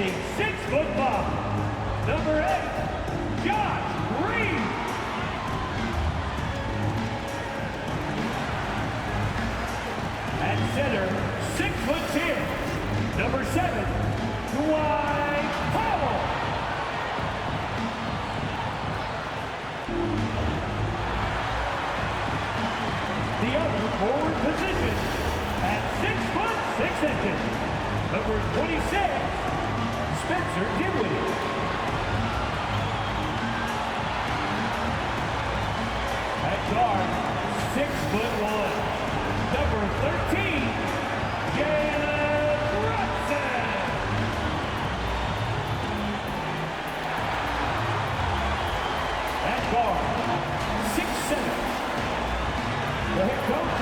Standing 6'5", number 8, Josh Green. At center, 6'10", number 7, Dwight Powell. The other forward position at 6'6", number 26, Spencer Dinwiddie. At guard, 6'1", number 13, Jalen Brunson. At guard, 6'7", the head coach.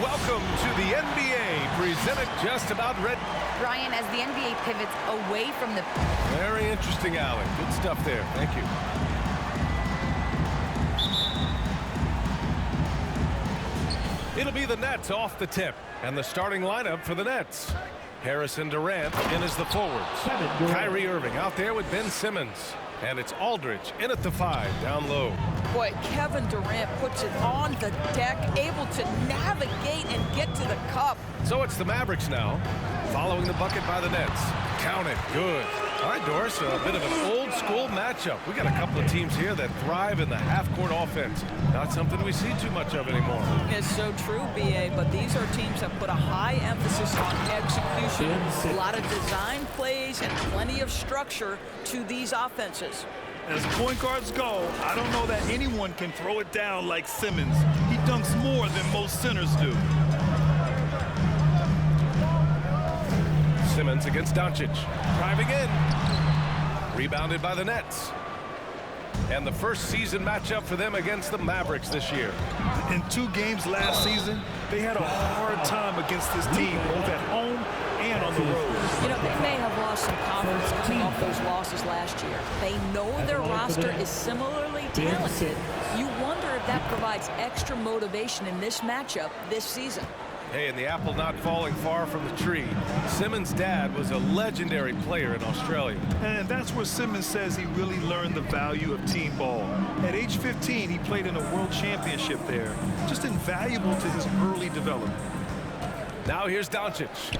Welcome to the NBA, presented just about red. Brian, as the NBA pivots away from the... Very interesting, Allen. Good stuff there. Thank you. It'll be the Nets off the tip, and the starting lineup for the Nets. Harrison Durant in as the forwards. Kyrie Irving out there with Ben Simmons. And it's Aldridge in at the 5, down low. Boy, Kevin Durant puts it on the deck, able to navigate and get to the cup. So it's the Mavericks now, following the bucket by the Nets. Count it. Good. All right, Doris, a bit of an old-school matchup. We got a couple of teams here that thrive in the half-court offense. Not something we see too much of anymore. It's so true, B.A., but these are teams that put a high emphasis on execution, a lot of design plays, and plenty of structure to these offenses. As point guards go, I don't know that anyone can throw it down like Simmons. He dunks more than most centers do. Simmons against Doncic. Driving in. Rebounded by the Nets. And the first season matchup for them against the Mavericks this year. In 2 games last season, they had a hard time against this team, both at home and on the road. You know, they may have lost some confidence coming off those losses last year. They know their roster is similarly talented. You wonder if that provides extra motivation in this matchup this season. Hey, and the apple not falling far from the tree. Simmons' dad was a legendary player in Australia. And that's where Simmons says he really learned the value of team ball. At age 15, he played in a world championship there. Just invaluable to his early development. Now here's Doncic.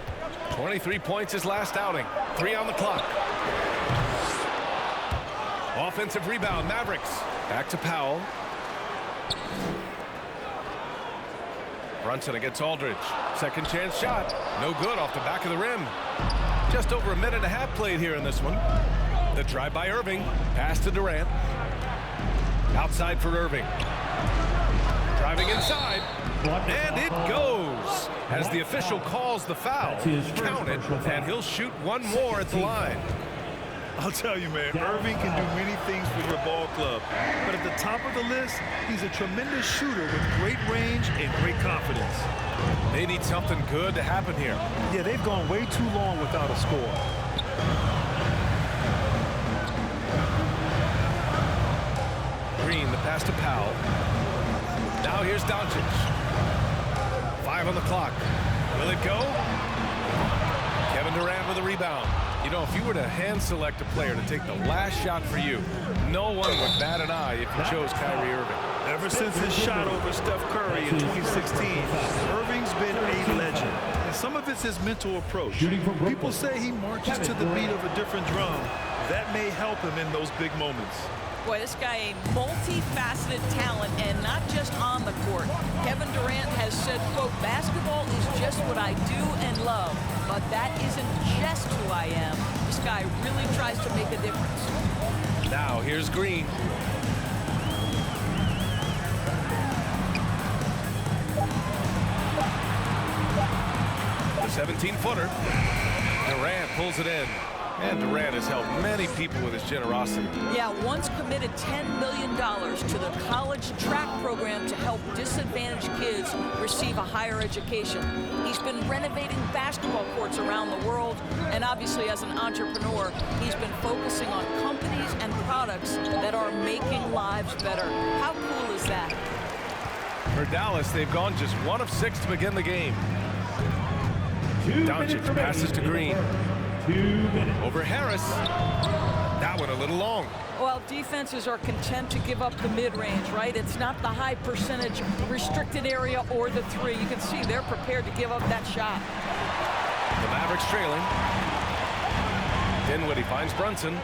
23 points his last outing. 3 on the clock. Offensive rebound, Mavericks. Back to Powell. Brunson against Aldridge. Second chance shot. No good off the back of the rim. Just over a minute and a half played here in this one. The drive by Irving. Pass to Durant. Outside for Irving. Driving inside. And it goes. As the official calls the foul. Count it. And he'll shoot one more at the line. I'll tell you, man, Irving can do many things for your ball club. But at the top of the list, he's a tremendous shooter with great range and great confidence. They need something good to happen here. Yeah, they've gone way too long without a score. Green, the pass to Powell. Now here's Doncic. 5 on the clock. Will it go? Kevin Durant with a rebound. You know, if you were to hand select a player to take the last shot for you, no one would bat an eye if you chose Kyrie Irving. Ever since his shot over Steph Curry in 2016, Irving's been a legend. And some of it's his mental approach. People say he marches to the beat of a different drum. That may help him in those big moments. Boy, this guy a multifaceted talent, and not just on the court. Kevin Durant has said, quote, basketball is just what I do and love, but that isn't just who I am. This guy really tries to make a difference. Now here's Green. The 17-footer. Durant pulls it in. And Durant has helped many people with his generosity. Yeah, once committed $10 million to the college track program to help disadvantaged kids receive a higher education. He's been renovating basketball courts around the world, and obviously as an entrepreneur, he's been focusing on companies and products that are making lives better. How cool is that? For Dallas, they've gone just 1 of 6 to begin the game. Doncic passes to Green. 2 minutes. Over Harris. That one a little long. Well, defenses are content to give up the mid-range, right? It's not the high percentage restricted area or the three. You can see they're prepared to give up that shot. The Mavericks trailing. Dinwiddie finds Brunson.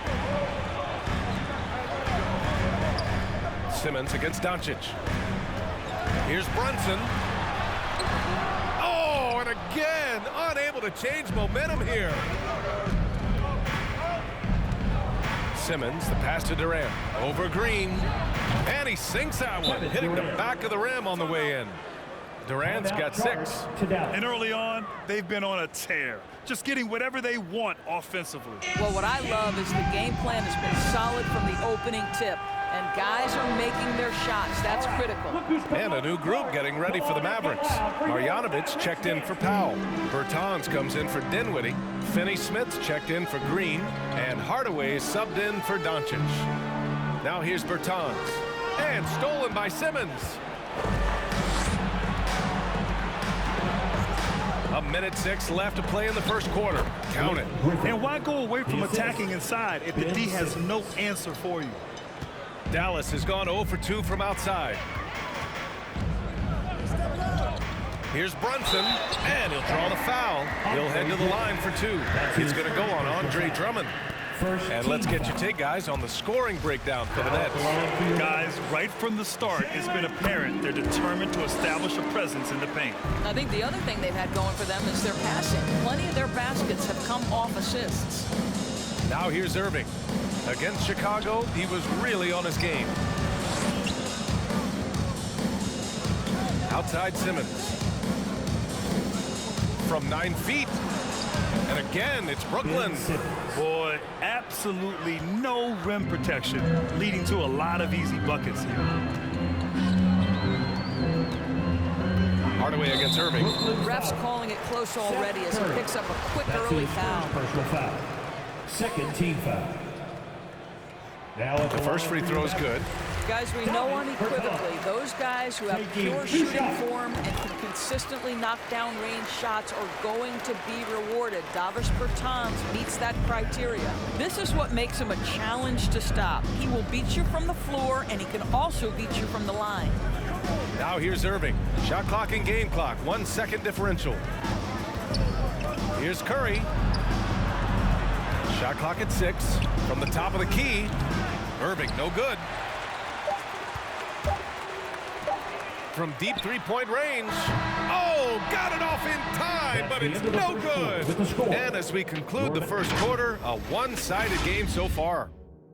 Simmons against Doncic. Here's Brunson. Oh, and again, unable to change momentum here. Simmons, the pass to Durant. Over Green. And he sinks that one, hitting the back of the rim on the way in. Durant's got 6. And early on, they've been on a tear, just getting whatever they want offensively. Well, what I love is the game plan has been solid from the opening tip, and guys are making their shots. That's critical. And a new group getting ready for the Mavericks. Marjanovic checked in for Powell. Bertans comes in for Dinwiddie. Finney-Smith's checked in for Green. And Hardaway subbed in for Doncic. Now here's Bertans. And stolen by Simmons. A minute 6 left to play in the first quarter. Count it. And why go away from attacking inside if the D has no answer for you? Dallas has gone 0 for 2 from outside. Here's Brunson, and he'll draw the foul. He'll head to the line for 2. It's going to go on Andre Drummond. And let's get your take, guys, on the scoring breakdown for the Nets. Guys, right from the start, it's been apparent they're determined to establish a presence in the paint. I think the other thing they've had going for them is their passing. Plenty of their baskets have come off assists. Now here's Irving. Against Chicago, he was really on his game. Outside Simmons. From 9 feet. And again, it's Brooklyn. Boy, absolutely no rim protection, leading to a lot of easy buckets here. Hardaway against Irving. Ref's calling it close already as he picks up a quick early foul. Personal foul. Second team foul. Now The first free throw is good. Guys, we know unequivocally those guys who have pure shooting form and can consistently knock down range shots are going to be rewarded. Davis Bertans meets that criteria. This is what makes him a challenge to stop. He will beat you from the floor, and he can also beat you from the line. Now here's Irving. Shot clock and game clock. 1 second differential. Here's Curry. Shot clock at 6. From the top of the key. Irving, no good. From deep three-point range. Oh, got it off in time, but it's no good. And as we conclude the first quarter, a one-sided game so far.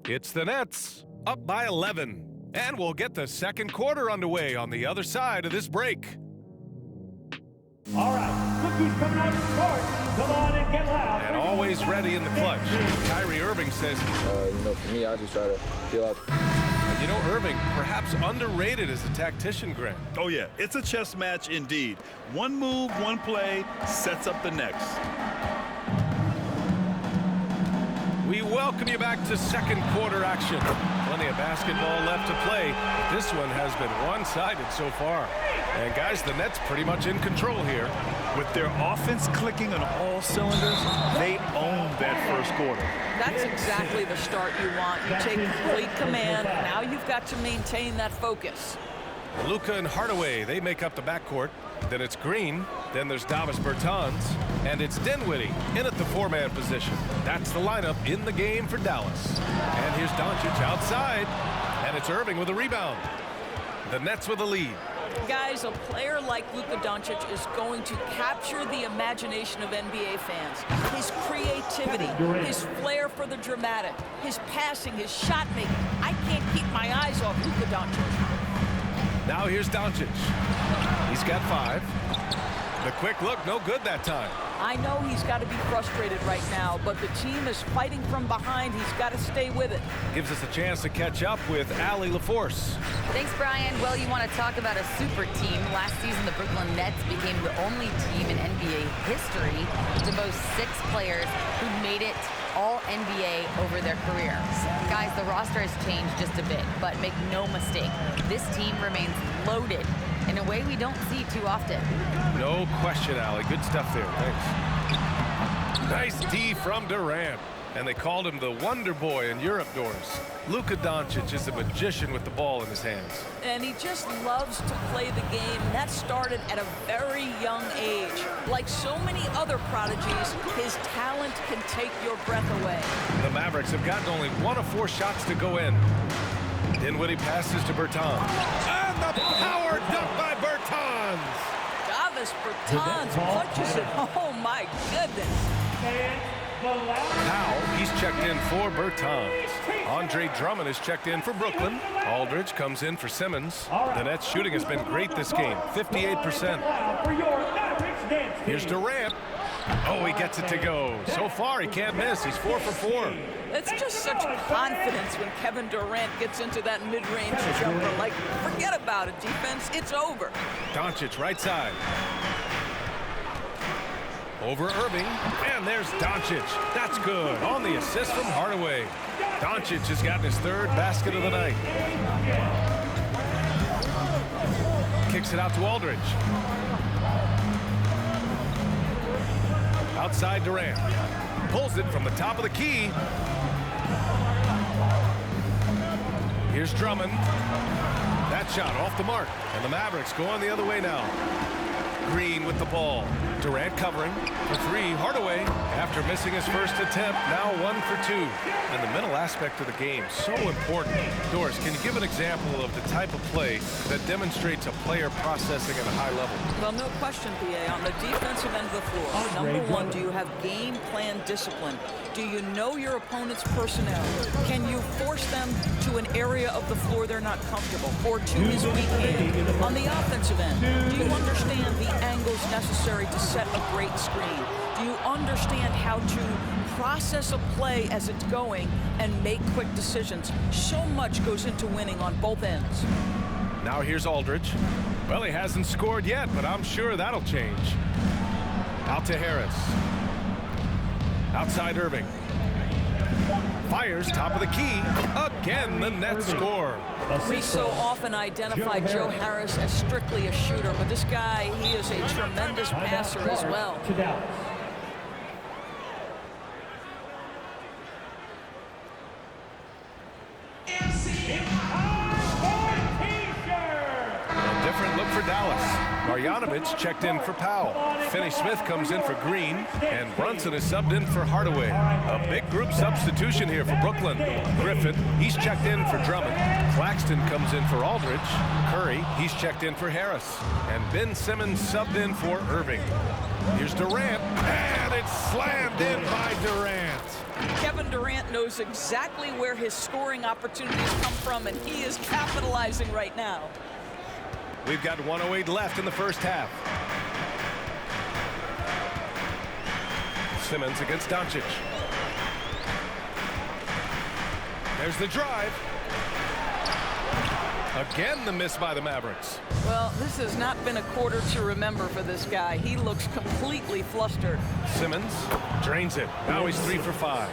It's the Nets up by 11. And we'll get the second quarter underway on the other side of this break. All right, look who's coming out to start. Come on and get loud. And always ready in the clutch. Kyrie Irving says, for me, I just try to feel out. you know, Irving, perhaps underrated as a tactician, Grant. Oh, yeah, it's a chess match indeed. One move, one play sets up the next. We welcome you back to second quarter action. Plenty of basketball left to play, but this one has been one-sided so far. And guys, the Nets pretty much in control here. With their offense clicking on all cylinders, they own that first quarter. That's exactly the start you want. You take complete command. Now you've got to maintain that focus. Luka and Hardaway, they make up the backcourt. Then it's Green. Then there's Davis Bertans. And it's Dinwiddie in at the 4-man position. That's the lineup in the game for Dallas. And here's Doncic outside. And it's Irving with a rebound. The Nets with a lead. Guys, a player like Luka Doncic is going to capture the imagination of NBA fans. His creativity, his flair for the dramatic, his passing, his shot making. I can't keep my eyes off Luka Doncic. Now here's Doncic. He's got 5. The quick look, no good that time. I know he's got to be frustrated right now, but the team is fighting from behind. He's got to stay with it. Gives us a chance to catch up with Allie LaForce. Thanks, Brian. Well, you want to talk about a super team. Last season, the Brooklyn Nets became the only team in NBA history to boast 6 players who made it all NBA over their career. Guys, the roster has changed just a bit, but make no mistake, this team remains loaded in a way we don't see too often. No question, Allie. Good stuff there. Thanks. Nice D from Durant. And they called him the Wonder Boy in Europe, Doris. Luka Doncic is a magician with the ball in his hands. And he just loves to play the game. That started at a very young age. Like so many other prodigies, his talent can take your breath away. The Mavericks have gotten only 1 of 4 shots to go in. Dinwiddie passes to Bertans. And the power dunk by Bertans! Davis Bertans punches it. Oh, my goodness. Now he's checked in for Bertans. Andre Drummond is checked in for Brooklyn. Aldridge comes in for Simmons. The Nets shooting has been great this game, 58%. Here's Durant. Oh, he gets it to go. So far, he can't miss. He's 4 for 4. It's just such confidence when Kevin Durant gets into that mid-range jumper. Like, forget about it, defense. It's over. Doncic right side. Over Irving, and there's Doncic. That's good. On the assist from Hardaway. Doncic has gotten his 3rd basket of the night. Kicks it out to Aldridge. Outside Durant. Pulls it from the top of the key. Here's Drummond. That shot off the mark. And the Mavericks go on the other way now. Green with the ball. Durant covering for 3. Hardaway, after missing his first attempt, now 1 for 2. And the mental aspect of the game, so important. Doris, can you give an example of the type of play that demonstrates a player processing at a high level? Well, no question, B.A. On the defensive end of the floor, number 1, do you have game plan discipline? Do you know your opponent's personnel? Can you force them to an area of the floor they're not comfortable or to his weak hand? On the offensive end, do you understand the angles necessary to set a great screen? Do you understand how to process a play as it's going and make quick decisions? So much goes into winning on both ends. Now here's Aldridge. Well, he hasn't scored yet, but I'm sure that'll change. Out to Harris. Outside Irving. Fires top of the key. Again, the Nets score. We so often identify Joe Harris as strictly a shooter, but this guy, he is a tremendous passer as well. A different look for Dallas. Marjanovic checked in for Powell. Finney-Smith comes in for Green, and Brunson is subbed in for Hardaway. A big group substitution here for Brooklyn. Griffin, he's checked in for Drummond. Claxton comes in for Aldridge. Curry, he's checked in for Harris. And Ben Simmons subbed in for Irving. Here's Durant, and it's slammed in by Durant. Kevin Durant knows exactly where his scoring opportunities come from, and he is capitalizing right now. We've got 1:08 left in the first half. Simmons against Doncic. There's the drive. Again, the miss by the Mavericks. Well, this has not been a quarter to remember for this guy. He looks completely flustered. Simmons drains it. Now he's 3 for 5.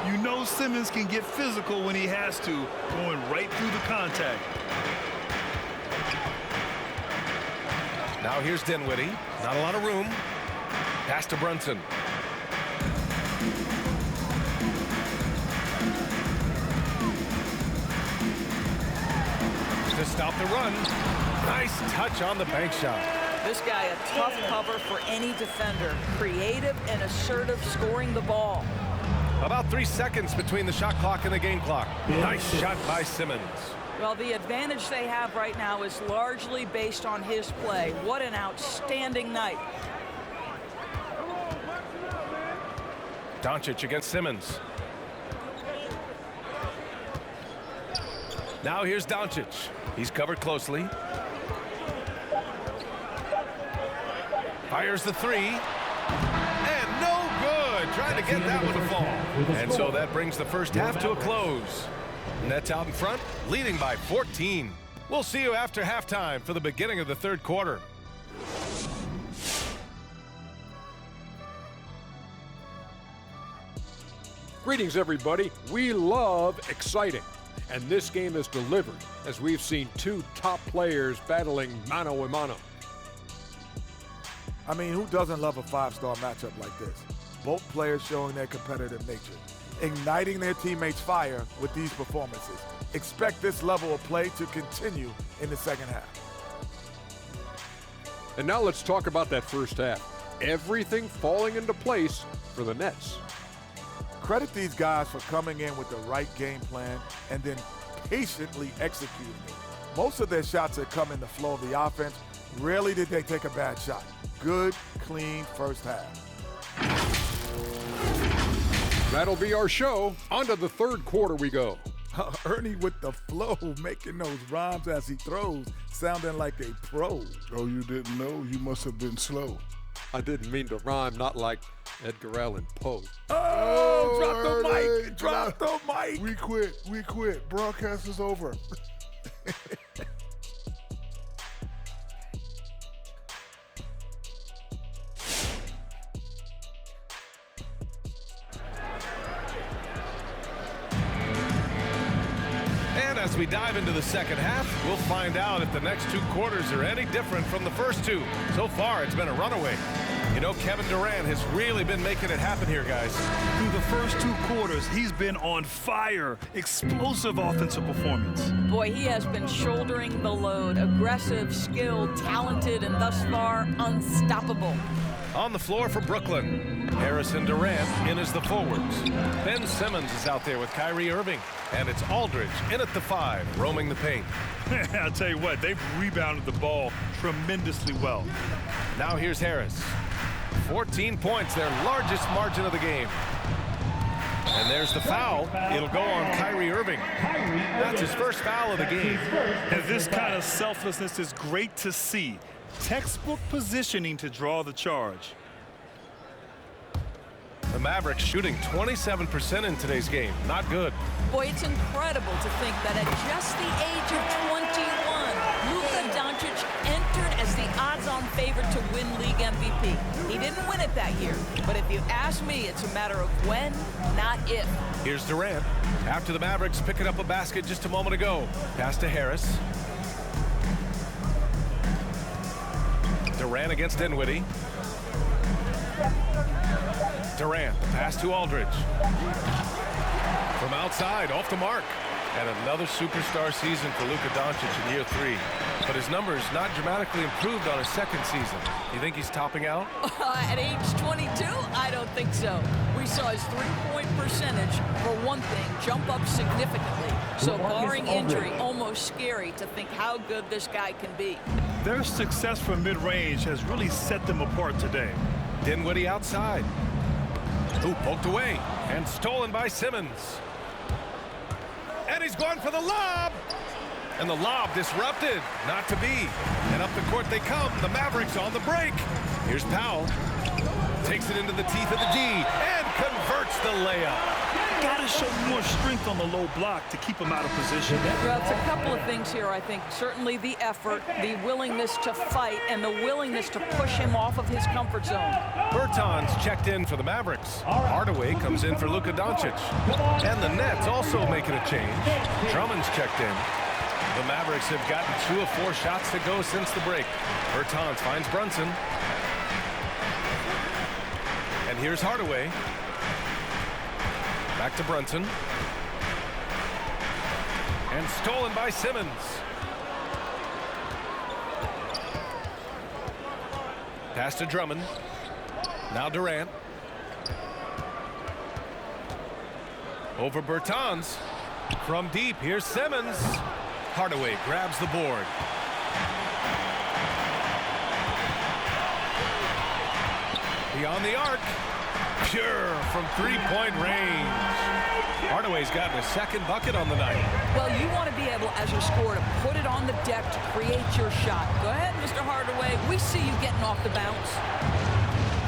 You know Simmons can get physical when he has to, going right through the contact. Now here's Dinwiddie. Not a lot of room. Pass to Brunson. To stop the run. Nice touch on the bank shot. This guy a tough cover for any defender. Creative and assertive scoring the ball. About 3 seconds between the shot clock and the game clock. Nice shot by Simmons. Well, the advantage they have right now is largely based on his play. What an outstanding night. Doncic against Simmons. Now here's Doncic. He's covered closely. Fires the 3. And no good. Trying to get that one to fall. And so that brings the first half to a close. Nets out in front, leading by 14. We'll see you after halftime for the beginning of the third quarter. Greetings, everybody. We love exciting, and this game is delivered as we've seen 2 top players battling mano a mano. I mean, who doesn't love a five-star matchup like this? Both players showing their competitive nature, igniting their teammates' fire with these performances. Expect this level of play to continue in the second half. And now let's talk about that first half. Everything falling into place for the Nets. Credit these guys for coming in with the right game plan and then patiently executing it. Most of their shots had come in the flow of the offense. Rarely did they take a bad shot. Good, clean first half. That'll be our show. On to the third quarter we go. Ernie with the flow, making those rhymes as he throws, sounding like a pro. Oh, you didn't know? You must have been slow. I didn't mean to rhyme, not like Edgar Allan Poe. Oh, drop the Ernie, mic, drop the mic. We quit. Broadcast is over. As we dive into the second half, we'll find out if the next two quarters are any different from the first two. So far, it's been a runaway. You know, Kevin Durant has really been making it happen here, guys. Through the first two quarters, he's been on fire. Explosive offensive performance. Boy, he has been shouldering the load. Aggressive, skilled, talented, and thus far, unstoppable. On the floor for Brooklyn, Harrison Durant in as the forwards. Ben Simmons is out there with Kyrie Irving. And it's Aldridge in at the 5, roaming the paint. I'll tell you what, they've rebounded the ball tremendously well. Now here's Harris. 14 points, their largest margin of the game. And there's the foul. It'll go on Kyrie Irving. That's his first foul of the game. And this kind of selflessness is great to see. Textbook positioning to draw the charge. The Mavericks shooting 27% in today's game. Not good. Boy, it's incredible to think that at just the age of 21, Luka Doncic entered as the odds-on favorite to win league MVP. He didn't win it that year, but if you ask me, it's a matter of when, not if. Here's Durant. After the Mavericks picking up a basket just a moment ago. Pass to Harris. Durant against Dinwiddie. Durant, pass to Aldridge. From outside, off the mark. And another superstar season for Luka Doncic in year 3. But his numbers not dramatically improved on his second season. You think he's topping out? At age 22? I don't think so. We saw his three-point percentage, for one thing, jump up significantly. So barring injury, almost scary to think how good this guy can be. Their success from mid-range has really set them apart today. Dinwiddie outside. Ooh, poked away and stolen by Simmons. And he's going for the lob. And the lob disrupted. Not to be. And up the court they come. The Mavericks on the break. Here's Powell. Takes it into the teeth of the D and converts the layup. Got to show more strength on the low block to keep him out of position. Well, it's a couple of things here, I think. Certainly the effort, the willingness to fight, and the willingness to push him off of his comfort zone. Bertans checked in for the Mavericks. Hardaway comes in for Luka Doncic. And the Nets also making a change. Drummond's checked in. The Mavericks have gotten 2 of 4 shots to go since the break. Bertans finds Brunson. And here's Hardaway. Back to Brunson. And stolen by Simmons. Pass to Drummond. Now Durant. Over Bertans. From deep, here's Simmons. Hardaway grabs the board. Beyond the arc. Pure from three-point range. Hardaway's gotten a second bucket on the night. Well, you want to be able, as a scorer, to put it on the deck to create your shot. Go ahead, Mr. Hardaway. We see you getting off the bounce.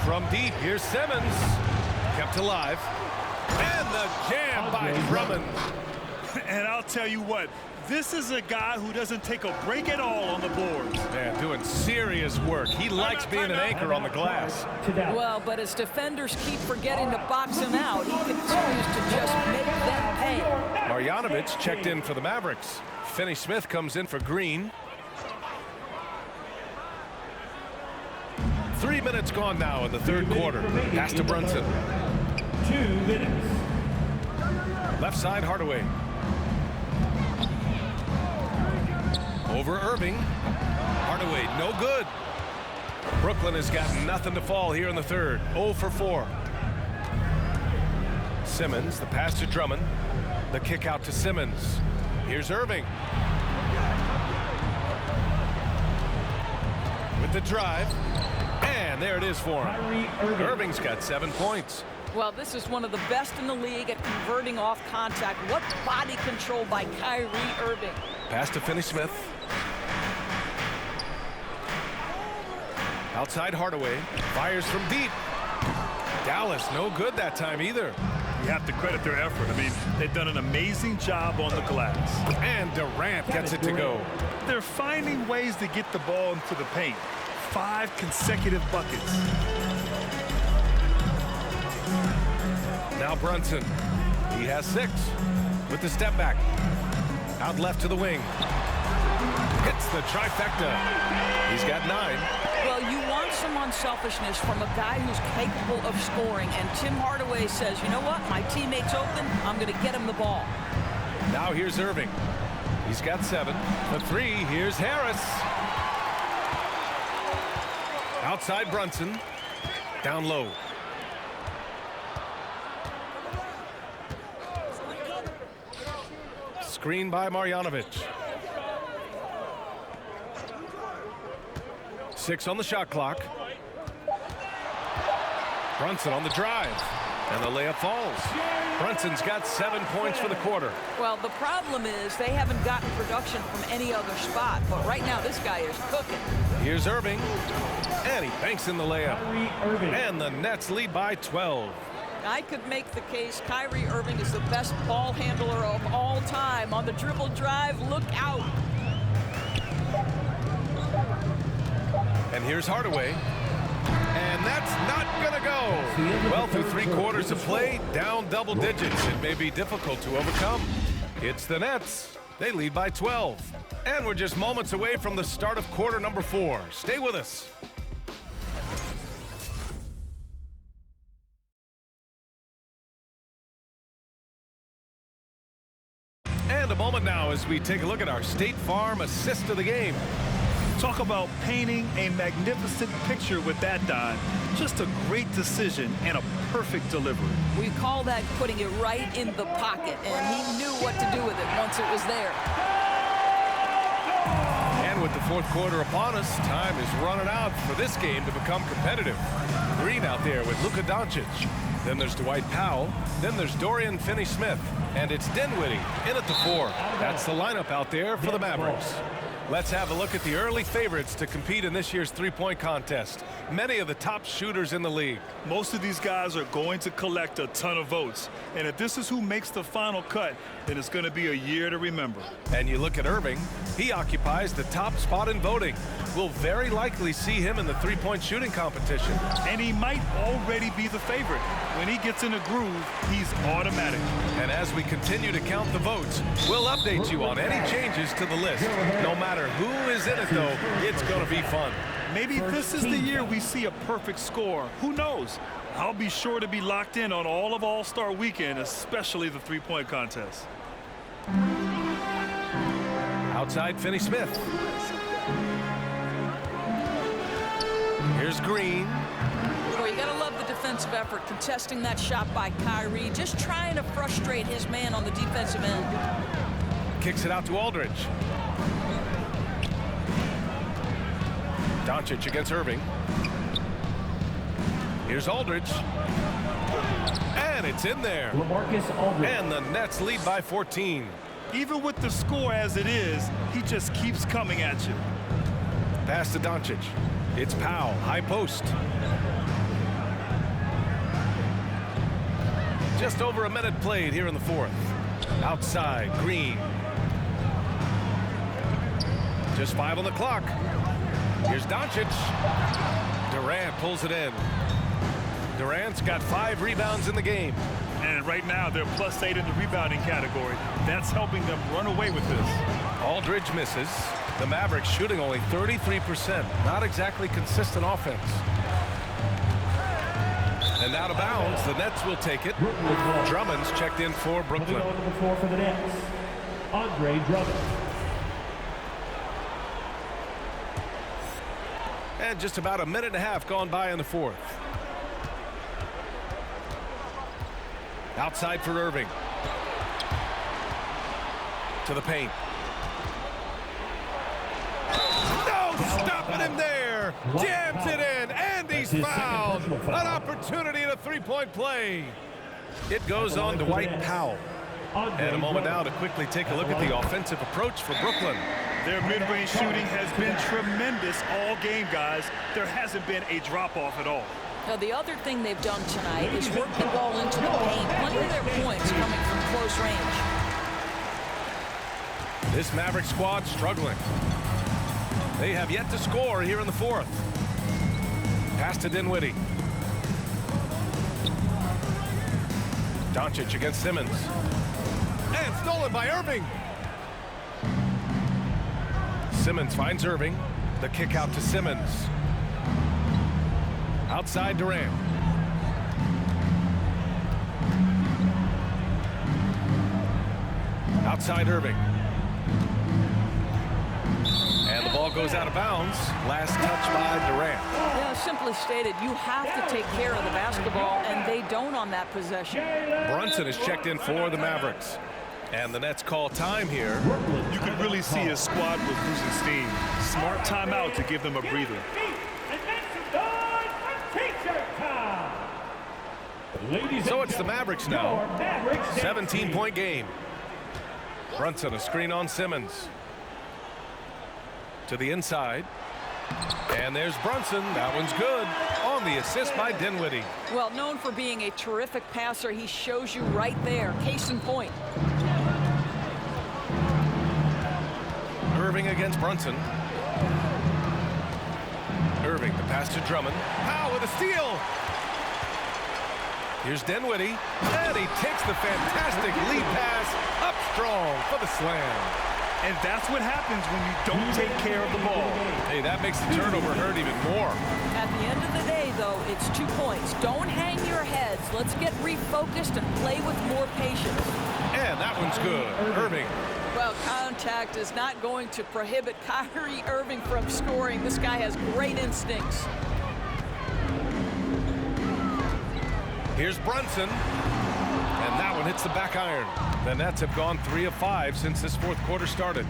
From deep, here's Simmons. Kept alive. And the jam by Drummond. And I'll tell you what, this is a guy who doesn't take a break at all on the boards. Man, doing serious work. He likes being an anchor on the glass. Well, but as defenders keep forgetting to box him out, he continues to just make them pay. Marjanovic checked in for the Mavericks. Finney-Smith comes in for Green. 3 minutes gone now in the third quarter. Pass to Brunson. 2 minutes. Left side, Hardaway. Over Irving. Hardaway, no good. Brooklyn has got nothing to fall here in the third. 0 for 4. Simmons, the pass to Drummond. The kick out to Simmons. Here's Irving. With the drive. And there it is for him. Irving's got 7 points. Well, this is one of the best in the league at converting off contact. What body control by Kyrie Irving. Pass to Finney-Smith. Outside Hardaway. Fires from deep. Dallas, no good that time either. You have to credit their effort. I mean, they've done an amazing job on the glass. And Durant gets it to go. They're finding ways to get the ball into the paint. 5 consecutive buckets. Now Brunson. He has 6 with the step back. Out left to the wing. Hits the trifecta. He's got 9. Well, you want some unselfishness from a guy who's capable of scoring. And Tim Hardaway says, you know what? My teammate's open. I'm going to get him the ball. Now here's Irving. He's got 7. The 3. Here's Harris. Outside Brunson. Down low. Screen by Marjanovic. 6 on the shot clock. Brunson on the drive. And the layup falls. Brunson's got 7 points for the quarter. Well, the problem is they haven't gotten production from any other spot. But right now, this guy is cooking. Here's Irving. And he banks in the layup. And the Nets lead by 12. I could make the case Kyrie Irving is the best ball handler of all time. On the dribble drive, look out. And here's Hardaway. And that's not going to go. Well, through 3 quarters of play, down double digits. It may be difficult to overcome. It's the Nets. They lead by 12. And we're just moments away from the start of quarter number 4. Stay with us. And a moment now as we take a look at our State Farm assist of the game. Talk about painting a magnificent picture with that, Don. Just a great decision and a perfect delivery. We call that putting it right in the pocket, and he knew what to do with it once it was there. And with the fourth quarter upon us, time is running out for this game to become competitive. Green out there with Luka Doncic. Then there's Dwight Powell. Then there's Dorian Finney-Smith. And it's Dinwiddie in at the 4. That's the lineup out there for the Mavericks. Let's have a look at the early favorites to compete in this year's three-point contest. Many of the top shooters in the league. Most of these guys are going to collect a ton of votes. And if this is who makes the final cut, then it's going to be a year to remember. And you look at Irving, he occupies the top spot in voting. We'll very likely see him in the three-point shooting competition. And he might already be the favorite. When he gets in a groove, he's automatic. And as we continue to count the votes, we'll update you on any changes to the list. No matter who is in it, though, it's going to be fun. Maybe this is the year we see a perfect score. Who knows? I'll be sure to be locked in on all of All-Star Weekend, especially the three-point contest. Outside Finney-Smith. Here's Green. Well, you gotta love the defensive effort, contesting that shot by Kyrie, just trying to frustrate his man on the defensive end. Kicks it out to Aldridge. Doncic against Irving. Here's Aldridge. And it's in there. LaMarcus Aldridge. And the Nets lead by 14. Even with the score as it is, he just keeps coming at you. Pass to Doncic. It's Powell, high post. Just over a minute played here in the fourth. Outside, Green. Just 5 on the clock. Here's Doncic. Durant pulls it in. Durant's got 5 rebounds in the game. And right now, they're +8 in the rebounding category. That's helping them run away with this. Aldridge misses. The Mavericks shooting only 33%. Not exactly consistent offense. And out of bounds, the Nets will take it. Drummond's checked in for Brooklyn. Coming on the floor for the Nets, Andre Drummond. And just about a minute and a half gone by in the fourth. Outside for Irving. To the paint. No stopping him there. Jams it in, and he's fouled. An opportunity in a three-point play. It goes on to Dwight Powell. And a moment now to quickly take a look at the offensive approach for Brooklyn. Their mid-range shooting has been tremendous all game, guys. There hasn't been a drop-off at all. Now, the other thing they've done tonight is work the ball into the paint. Plenty of their points coming from close range. This Maverick squad struggling. They have yet to score here in the fourth. Pass to Dinwiddie. Doncic against Simmons. And stolen by Irving. Simmons finds Irving. The kick out to Simmons. Outside Durant. Outside Irving. And the ball goes out of bounds. Last touch by Durant. Yeah, simply stated, you have to take care of the basketball, and they don't on that possession. Brunson is checked in for the Mavericks. And the Nets call time here. You could really see his squad was losing steam. Smart timeout to give them a breather. So it's the Mavericks now. 17-point game. Brunson, a screen on Simmons. To the inside. And there's Brunson. That one's good. On the assist by Dinwiddie. Well, known for being a terrific passer, he shows you right there. Case in point. Irving against Brunson. Irving, the pass to Drummond. Powell with a steal. Here's Dinwiddie, and he takes the fantastic lead pass up strong for the slam. And that's what happens when you don't take care of the ball. Hey, that makes the turnover hurt even more. At the end of the day, though, it's 2 points. Don't hang your heads. Let's get refocused and play with more patience. And that one's good. Irving. Well, contact is not going to prohibit Kyrie Irving from scoring. This guy has great instincts. Here's Brunson. And that one hits the back iron. The Nets have gone 3 of 5 since this fourth quarter started.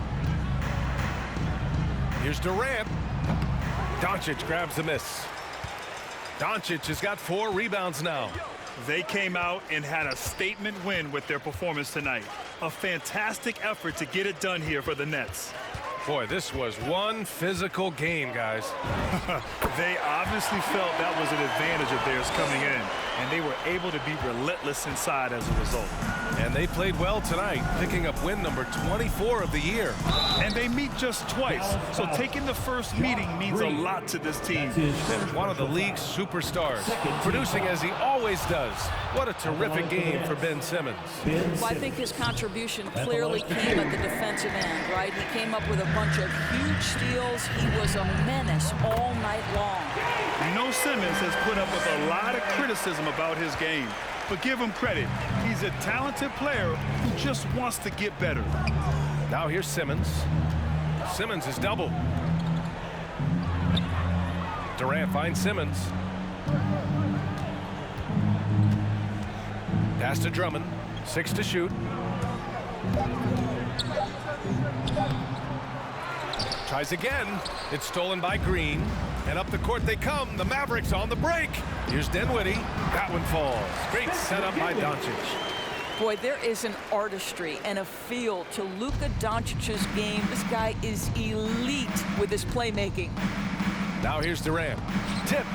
Here's Durant. Doncic grabs the miss. Doncic has got 4 rebounds now. They came out and had a statement win with their performance tonight. A fantastic effort to get it done here for the Nets. Boy, this was one physical game, guys. They obviously felt that was an advantage of theirs coming in, and they were able to be relentless inside as a result. And they played well tonight, picking up win number 24 of the year. And they meet just twice, so taking the first meeting means a lot to this team. And one of the league's superstars, producing as he always does. What a terrific game for Ben Simmons. Well, I think his contribution clearly came at the defensive end, right? He came up with a bunch of huge steals. He was a menace all night long. You know, Simmons has put up with a lot of criticism about his game, but give him credit. He's a talented player who just wants to get better. Now here's Simmons. Simmons is doubled. Durant finds Simmons. Pass to Drummond. 6 to shoot. Tries again. It's stolen by Green. And up the court they come. The Mavericks on the break. Here's Dinwiddie. That one falls. Great setup by Doncic. Boy, there is an artistry and a feel to Luka Doncic's game. This guy is elite with his playmaking. Now here's Durant. Tipped.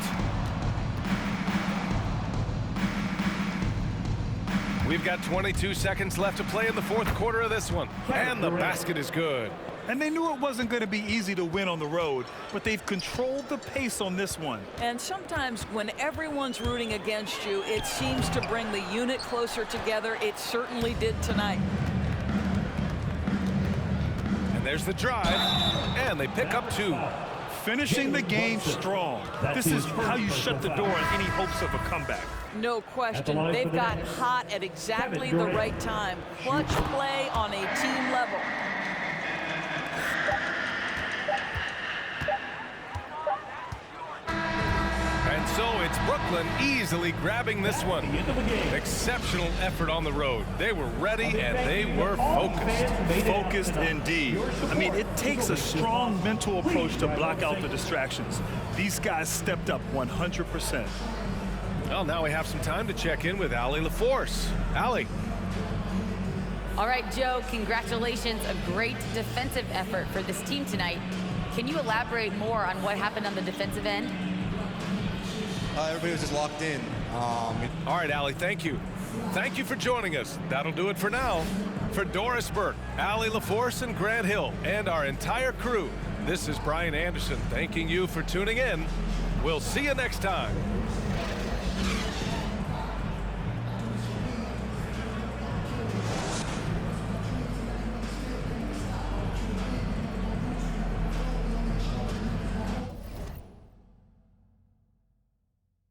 We've got 22 seconds left to play in the fourth quarter of this one. And the basket is good. And they knew it wasn't going to be easy to win on the road, but they've controlled the pace on this one. And sometimes when everyone's rooting against you, it seems to bring the unit closer together. It certainly did tonight. And there's the drive, and they pick up 2. Finishing the game strong. This is how you shut the door on any hopes of a comeback. No question. They've gotten hot at exactly the right time. Clutch play on a team level. And so it's Brooklyn easily grabbing this one. Exceptional effort on the road. They were ready and they were focused. Focused indeed. I mean, it takes a strong mental approach to block out the distractions. These guys stepped up 100%. Well, now we have some time to check in with Allie LaForce. Allie. All right, Joe, congratulations. A great defensive effort for this team tonight. Can you elaborate more on what happened on the defensive end? Everybody was just locked in. All right, Allie, thank you. Thank you for joining us. That'll do it for now. For Doris Burke, Allie LaForce, and Grant Hill, and our entire crew, this is Brian Anderson thanking you for tuning in. We'll see you next time.